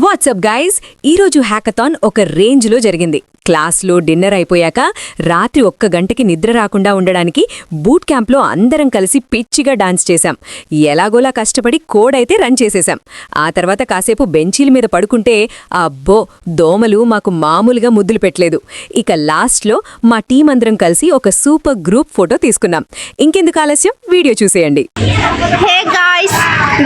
WhatsApp guys, ఈరోజు hackathon ఒక రేంజ్లో జరిగింది. క్లాస్లో డిన్నర్ అయిపోయాక రాత్రి 1 గంటకి నిద్ర రాకుండా ఉండడానికి బూట్ క్యాంప్లో అందరం కలిసి పిచ్చిగా డాన్స్ చేశాం. ఎలాగోలా కష్టపడి కోడ్ అయితే రన్ చేసేశాం. ఆ తర్వాత కాసేపు బెంచీల మీద పడుకుంటే అబ్బో దోమలు మాకు మామూలుగా ముద్దులు పెట్టలేదు. ఇక లాస్ట్లో మా టీం అందరం కలిసి ఒక సూపర్ గ్రూప్ ఫోటో తీసుకున్నాం. ఇంకెందుకు ఆలస్యం, వీడియో చూసేయండి. Hey guys,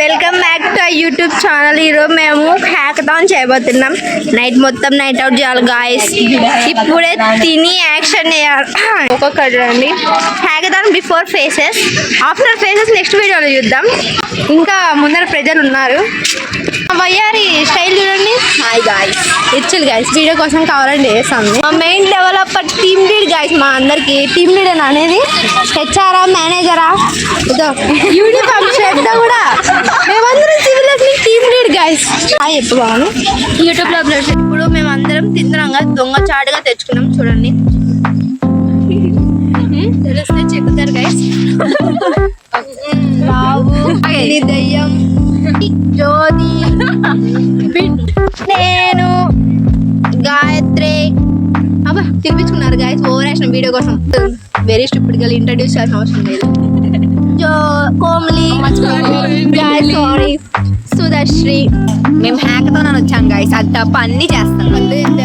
welcome back to YouTube channel. ఈరోజు మేము హ్యాకథాన్ చేయబోతున్నాం. నైట్ మొత్తం నైట్ అవుట్ చేయాలి గాయ్స్. ఇప్పుడే తిని యాక్షన్ చేయాలి. ఒక్కొక్కటి రండి. Hackathon before faces, after faces next వీడియోలో చూద్దాం. ఇంకా ముందర ప్రజలు ఉన్నారు. వయ్యారి స్టైల్ చూడండి. హాయ్ గాయ్స్, ఇచ్చలు గాయ్స్, వీడియో కోసం కావాలండి చేస్తాం. మా main developer team lead guys. మా అందరికి టీమ్ లీడ్ అనేది హెచ్ఆరా మేనేజరా ఇదో యూనిఫామ్ షర్ట్ కూడా మేమందరం civil team lead guys. Hi చెప్పుకోవాలి యూట్యూబ్ లో అప్లోడ్. ఇప్పుడు మేమందరం తింటున్నాగా దొంగ చాటుగా తెచ్చుకున్నాం. చూడండి, తెలిస్తే చెక్కుతారు గైస్. బాబు, దయ్యం, జ్యోతి, నేను, గాయత్రి. అబ్బా తినిపించుకున్నారు గాయస్ ఓవర్ యాక్షన్ వీడియో కోసం. వెరీ స్టూపిడ్ గా ఇంట్రడ్యూస్ చేయాల్సిన అవసరం లేదు. కోమ్లీ, సారీ, సుధశ్రీ. మేము హ్యాకథాన్ వచ్చాం గైస్, అది తప్ప అన్ని చేస్తాం.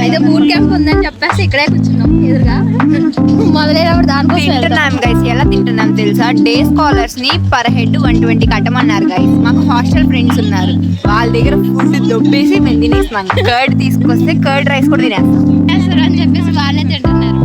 అయితే బూట్ క్యాంప్ ఉందని చెప్పేసి ఇక్కడే కూర్చున్నాం ఎదురుగా. మొదలైనప్పుడు దానికోసం తింటున్నాం గైస్. ఎలా తింటున్నాం తెలుసా? డే స్కాలర్స్ ని పర్ హెడ్ 120 కట్టమన్నారు గైస్. మాకు హాస్టల్ ఫ్రెండ్స్ ఉన్నారు, వాళ్ళ దగ్గర ఫుడ్ దొబ్బేసి మేము తినేస్తాం. కర్డ్ తీసుకొస్తే కర్డ్ రైస్ కూడా తినేస్తాం అని చెప్పేసి వాళ్ళే తింటున్నారు.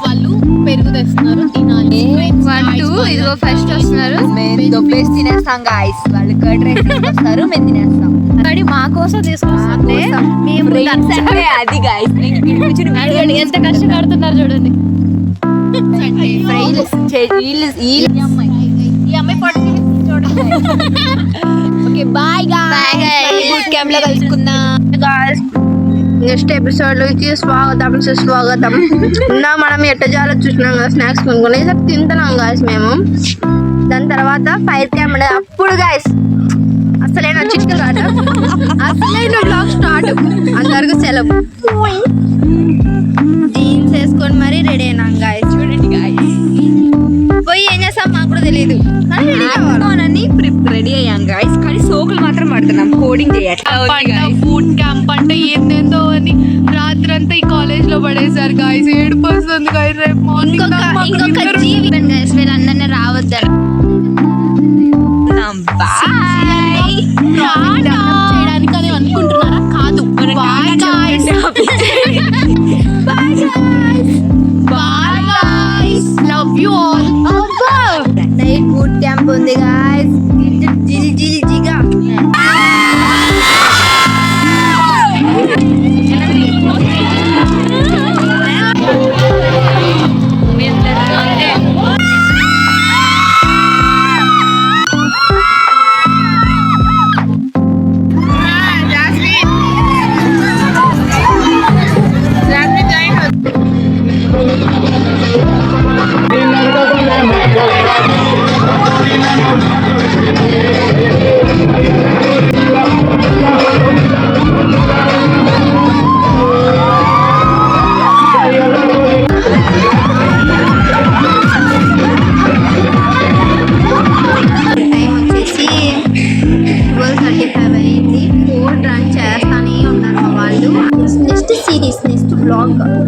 వాళ్ళు పెరుగు తెస్తున్నారు, తినాలి. 1 2 ఇదిగో ఫస్ట్ వస్తున్నారు. మేము దొబ్బేసి తినేస్తాం గాయస్. వాళ్ళు కర్డ్ రైస్ తీసుకొస్తారు, మేము తినేస్తాం. కానీ మా కోసం తీసుకొస్తే అది గాయస్. ఎంత కష్టపడుతున్నారు చూడండి. ఈ అమ్మాయి పడుతుంది చూడండి. Okay bye guys, boot camp లో కలుసుకుందాం గాయ్స్. నెక్స్ట్ ఎపిసోడ్ లోకి స్వాగతం సుస్వాగతం. మనం ఎట్ట చేయాలో చూసినాం కదా, స్నాక్స్ కొనుక్కొని తింటున్నాం గాయస్ మేము. దాని తర్వాత ఫైర్ క్యాంప్ ఉండే అప్పుడు గాయస్ అసలైన చిట్కలు కాట, అసలైన బ్లాగ్ స్టార్ట్. అందరికి సెలవు. జీన్స్ వేసుకొని మరీ రెడీ అయినాం గాయస్. చూడండి గాయస్, పోయి ఏం చేస్తాం మాకు కూడా తెలియదు. రెడీ అయ్యాం గాయస్, కానీ సోకులు మాత్రం పడుతున్నాం. కోడింగ్ చేయట్లేదు. బూట్ క్యాంప్ అంటే ఏందేందో అని రాత్రంతా ఈ కాలేజ్ లో పడేసారు గాయస్. ఏడుపు వస్తుంది గాయస్. రేపు మార్నింగ్ వీళ్ళందరినీ రావద్దారు. చేయడానికి అని అనుకుంటున్నారా? కాదు. Bye guys, bye guys, bye guys, love you all. Night boot camp ఉంది గాయ్స్. జిగా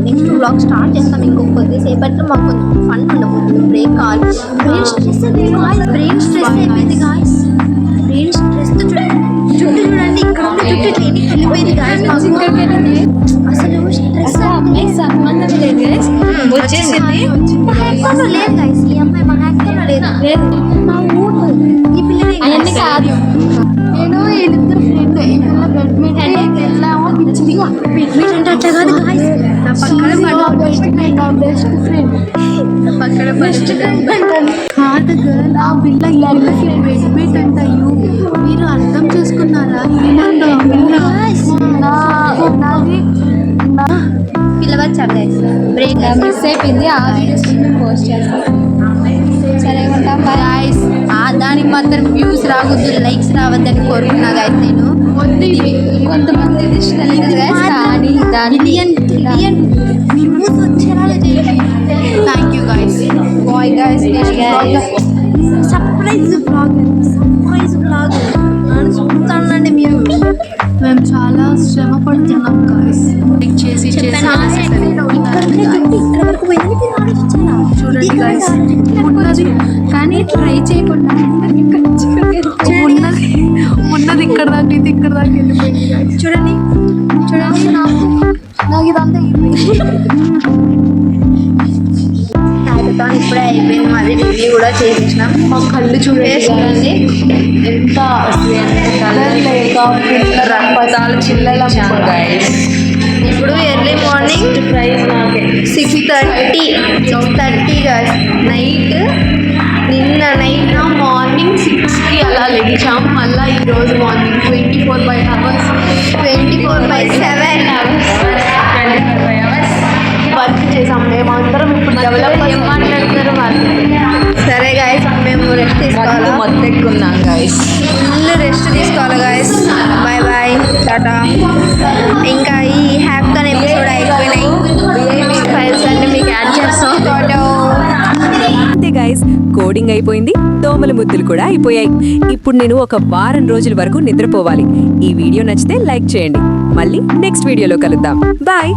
నెక్స్ట్ బ్లాగ్ స్టార్ట్ చేస్తాం. ఇంకొక కొద్దిసేపట్లో మాకు కొంచెం ఫన్ ఉండబోతుంది. బ్రేక్ కావాలి. బ్రెయిన్ స్ట్రెస్ అయిపోయింది గాయస్. బ్రెయిన్ స్ట్రెస్ చుట్టూ చూడండి, ఇక్కడ ఉన్న చుట్టూ ట్రైనింగ్ వెళ్ళిపోయింది గాయస్. అసలు స్ట్రెస్ వచ్చేసింది. హ్యాకథాన్లో లేదు గాయస్. ఈ అమ్మాయి మా హ్యాకథాన్లో లేదు. మా ఊరు ఈ పిల్లలు అవన్నీ కాదు. నేను వీళ్ళిద్దరు ఫ్రెండ్ బ్యాడ్మింటన్ వెళ్ళాము. బ్యాడ్మింటన్ అట్లా కాదు గాయస్. నా పక్కన బెస్ట్ ఫ్రెండ్ కాదు గర్ల్. ఆ పిల్ల బ్యాడ్మింటన్ అయ్యో, మీరు అర్థం చేసుకున్నారా? పిల్లవచ్చు బ్రేక్ మిస్ అయిపోయింది. ఆ వీడియోస్ పోస్ట్ చేస్తాను. దానికి మాత్రం వ్యూస్ రావద్దు, లైక్స్ రావద్దని కోరుకున్నా గైస్ నేను. కొంతమంది కానీ thank you guys. Bye guys. Surprise blog చూస్తానండి మీరు. మేము చాలా శ్రమ పడుతున్నాం గాయస్. చేసి చూడండి గాయస్, ఉన్నది కానీ ట్రై చేయకుండా ఉన్నది ఇక్కడ దాకా ఇది ఇక్కడ దాకా వెళ్ళిపోయింది guys. చూడండి చూడండి, నాకు ఇదంతా హ్యాకథాన్ ఇప్పుడే అయిపోయింది, మాది రివ్యూ కూడా చేసేసినాం. మా కళ్ళు చూడండి ఎంత కలర్ లేక రక్తాలు చిల్లల గాయస్. ఇప్పుడు ఎర్లీ మార్నింగ్ 6:30 గాయస్. నిన్న నైట్ మార్నింగ్ 6కి అలా లేచాం. మళ్ళీ ఈరోజు మార్నింగ్ 24/7 వర్క్ చేసాం. మేమందరం ఇప్పుడు డెవలప్ మాట్లాడుతున్నారు వాళ్ళు. సరే గాయస్, మేము రెస్ట్ తీసుకోవాలి, మొత్తం ఎక్కున్నాం గాయస్. ఫుల్ రెస్ట్ తీసుకోవాలి గాయస్. Bye bye, tata. ఇంకా ఈ హ్యాకథాన్ ఎపిసోడ్ అయిపోయినాయి. ఫైల్స్ అన్ని మీకు యాడ్ చేస్తాం. అంతే గైస్, కోడింగ్ అయిపోయింది, దోమల ముద్దులు కూడా అయిపోయాయి. ఇప్పుడు నేను ఒక వారం రోజుల వరకు నిద్రపోవాలి. ఈ వీడియో నచ్చితే లైక్ చేయండి. మళ్ళీ నెక్స్ట్ వీడియోలో కలుద్దాం. బాయ్.